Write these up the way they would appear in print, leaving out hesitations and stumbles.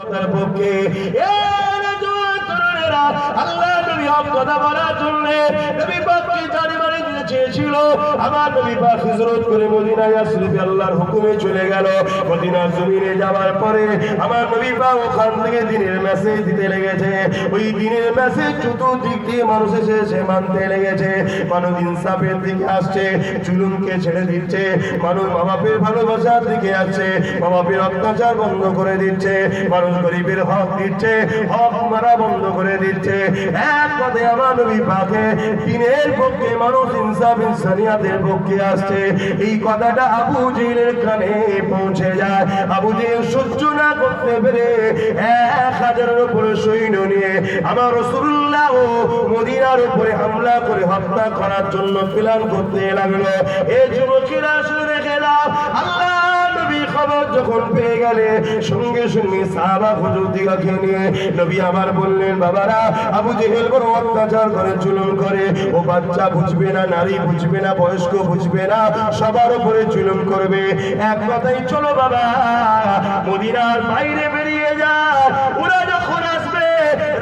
তার পক্ষে আল্লাহ নবী হক কথা বলার জন্য নবী পাককে জানে বাড়ি দিতে চেয়েছিল। আমার নবী পাক হিজরত করে মদিনা ইয়াসরিবে আল্লাহর হুকুমে চলে গেল। মদিনার জমিনে যাওয়ার পরে আমার নবী পাক ওখান থেকে দ্বীনের মেসেজ দিতে লেগেছে। ওই দ্বীনের মেসেজ চতুর্দিক দিয়ে মানুষ এসে মানতে লেগেছে। মানুষ ইনসাফের দিকে আসছে, জুলুমকে ছেড়ে দিচ্ছে, মানুষ মা বাপের ভালোবাসার দিকে আসছে, মা বাপের অত্যাচার বন্ধ করে দিচ্ছে, মানুষ গরিবের হক দিচ্ছে, হক মারা বন্ধ করে দিচ্ছে। এক কথায় আমার নবী পাকে দ্বীনের পক্ষে মানুষ ইনসাফ ইনসানিয়াতের পক্ষে আসছে। এই কথাটা আবু জেহেলের কানে পৌঁছে যায়। আবু জেহেল সহ্য না করতে পেরে 1000-এর উপরে সৈন্য নিয়ে আমার রাসূলুল্লাহ ও মদিনার উপরে হামলা করে হত্যা করার জন্য প্ল্যান করতে লাগলো। এই যুবকেরা শুনে গেলাম আল্লাহ নবী খবর যখন পেয়ে গেলে সঙ্গে সঙ্গে সাহাবা হুজুরদিগকে নিয়ে নবী আবার বললেন, বাবারা আবু জেহেল বড় অত্যাচার করে, জুলুম করে। ও বাচ্চা বুঝবে না, নারী বুঝবে না, বয়স্ক বুঝবে না, সবার উপরে জুলুম করবে। এক কথাই চলো বাবা মদিনার বাইরে বেরিয়ে যা। ওরা যখন আসবে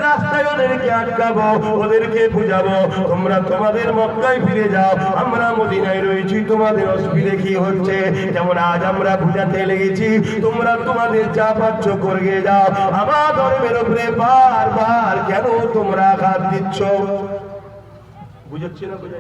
রাস্তায় ওদেরকে আটকাবো, ওদেরকে বুঝাবো তোমরা তোমাদের মক্কায় ফিরে যাও, আমরা মদিনায় রয়েছি, তোমাদের অসুবিধে কি হচ্ছে। যেমন আজ আমরা বুঝাতে লেগেছি, তোমরা তোমাদের যা পাচ্ছ করে যাও। আমার ধর্মের উপরে বারবার কেন তোমরা আঘাত দিচ্ছ? বুঝাচ্ছি না? বুঝাই